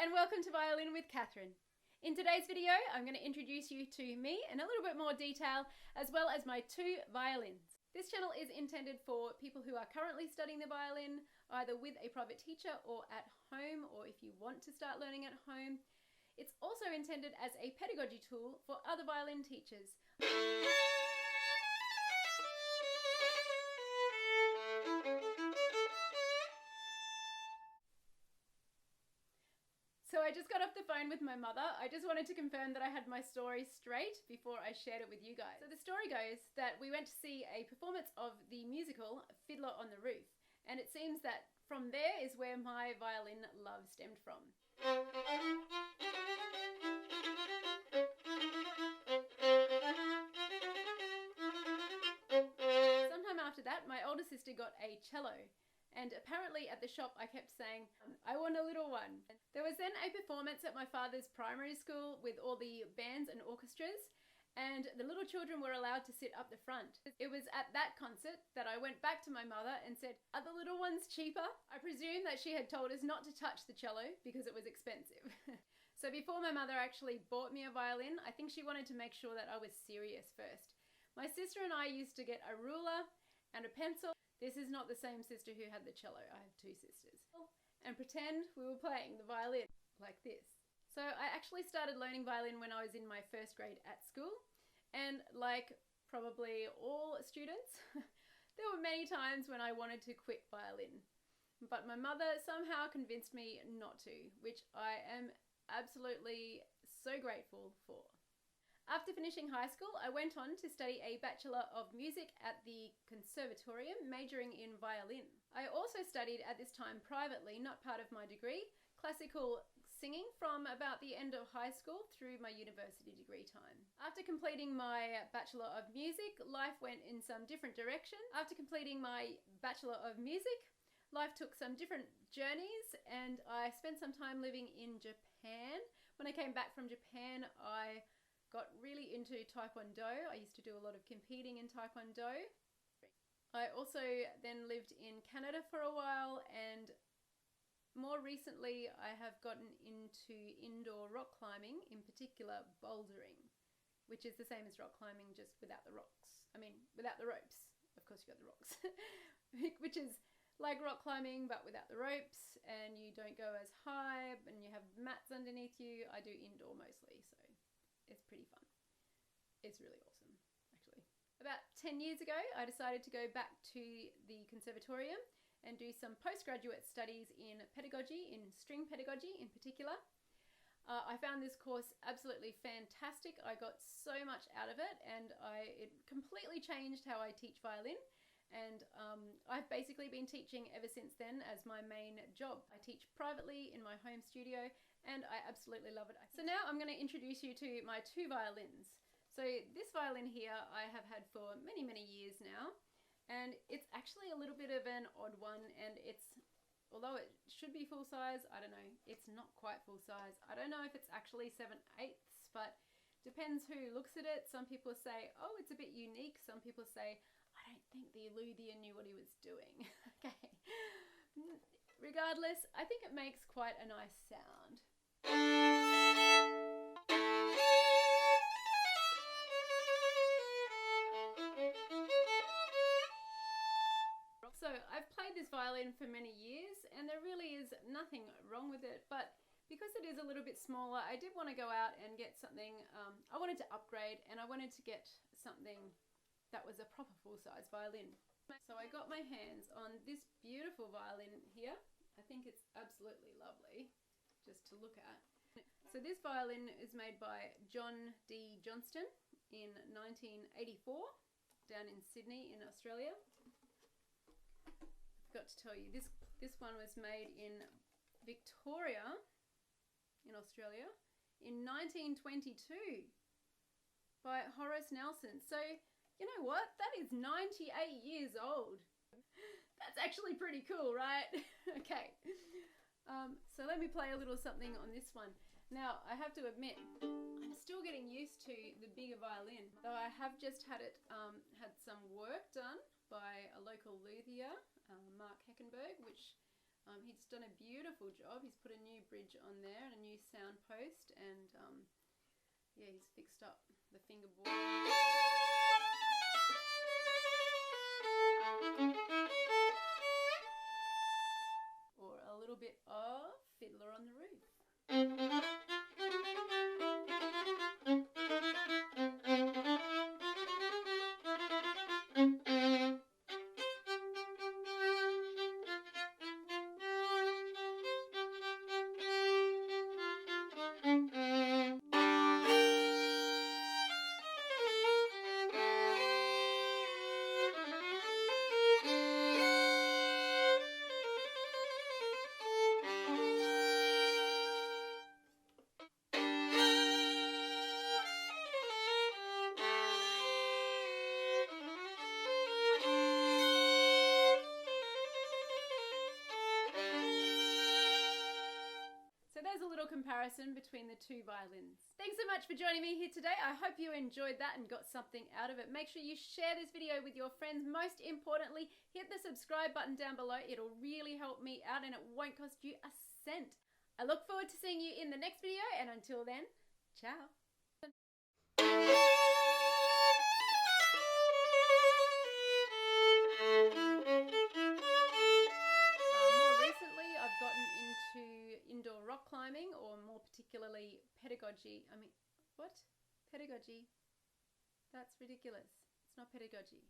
and welcome to Violin with Catherine. In today's video, I'm going to introduce you to me in a little bit more detail, as well as my two violins. This channel is intended for people who are currently studying the violin, either with a private teacher or at home, or if you want to start learning at home. It's also intended as a pedagogy tool for other violin teachers. So I just got off the phone with my mother. I just wanted to confirm that I had my story straight before I shared it with you guys. So the story goes that we went to see a performance of the musical Fiddler on the Roof, and it seems that from there is where my violin love stemmed from. Sometime after that, my older sister got a cello. And apparently at the shop I kept saying, "I want a little one." There was then a performance at my father's primary school with all the bands and orchestras, and the little children were allowed to sit up the front. It was at that concert that I went back to my mother and said, "Are the little ones cheaper?" I presume that she had told us not to touch the cello because it was expensive. So before my mother actually bought me a violin, I think she wanted to make sure that I was serious first. My sister and I used to get a ruler and a pencil. This is not the same sister who had the cello. I have two sisters. And pretend we were playing the violin like this. So I actually started learning violin when I was in my first grade at school. And like probably all students, there were many times when I wanted to quit violin. But my mother somehow convinced me not to, which I am absolutely so grateful for. After finishing high school, I went on to study a Bachelor of Music at the Conservatorium, majoring in violin. I also studied at this time privately, not part of my degree, classical singing from about the end of high school through my university degree time. After completing my Bachelor of Music, life went in some different direction. After completing my Bachelor of Music, life took some different journeys, and I spent some time living in Japan. When I came back from Japan, I got really into Taekwondo. I used to do a lot of competing in Taekwondo. I also then lived in Canada for a while, and more recently I have gotten into indoor rock climbing, in particular bouldering, which is the same as rock climbing, just without the rocks. I mean, without the ropes. Of course you got the rocks. Which is like rock climbing but without the ropes, and you don't go as high, and you have mats underneath you. I do indoor mostly, so it's pretty fun. It's really awesome, actually. About 10 years ago, I decided to go back to the Conservatorium and do some postgraduate studies in pedagogy, in string pedagogy in particular. I found this course absolutely fantastic. I got so much out of it, and it completely changed how I teach violin. And I've basically been teaching ever since then as my main job. I teach privately in my home studio, and I absolutely love it. So now I'm going to introduce you to my two violins. So this violin here I have had for many, many years now, and it's actually a little bit of an odd one, and although it should be full size, I don't know, it's not quite full size. I don't know if it's actually 7/8, but depends who looks at it. Some people say, oh, it's a bit unique. Some people say, I don't think the luthier knew what he was doing. Okay. Regardless, I think it makes quite a nice sound. So I've played this violin for many years, and there really is nothing wrong with it, but because it is a little bit smaller, I did want to go out and get something. I wanted to upgrade, and I wanted to get something that was a proper full-size violin. So I got my hands on this beautiful violin here. I think it's absolutely lovely just to look at. So this violin is made by John D. Johnston in 1984 down in Sydney in Australia. I forgot to tell you, this one was made in Victoria in Australia in 1922 by Horace Nelson. So you know what? That is 98 years old. That's actually pretty cool, right? Okay. So let me play a little something on this one. Now, I have to admit, I'm still getting used to the bigger violin, though I have just had it had some work done by a local luthier, Mark Heckenberg, which He's done a beautiful job. He's put a new bridge on there and a new sound post, and yeah, he's fixed up the fingerboard. Or a little bit of Fiddler on the Roof. There's a little comparison between the two violins. Thanks so much for joining me here today. I hope you enjoyed that and got something out of it. Make sure you share this video with your friends. Most importantly, hit the subscribe button down below. It'll really help me out and it won't cost you a cent. I look forward to seeing you in the next video, and until then, ciao. Indoor rock climbing, or more particularly pedagogy. What? Pedagogy? That's ridiculous. It's not pedagogy.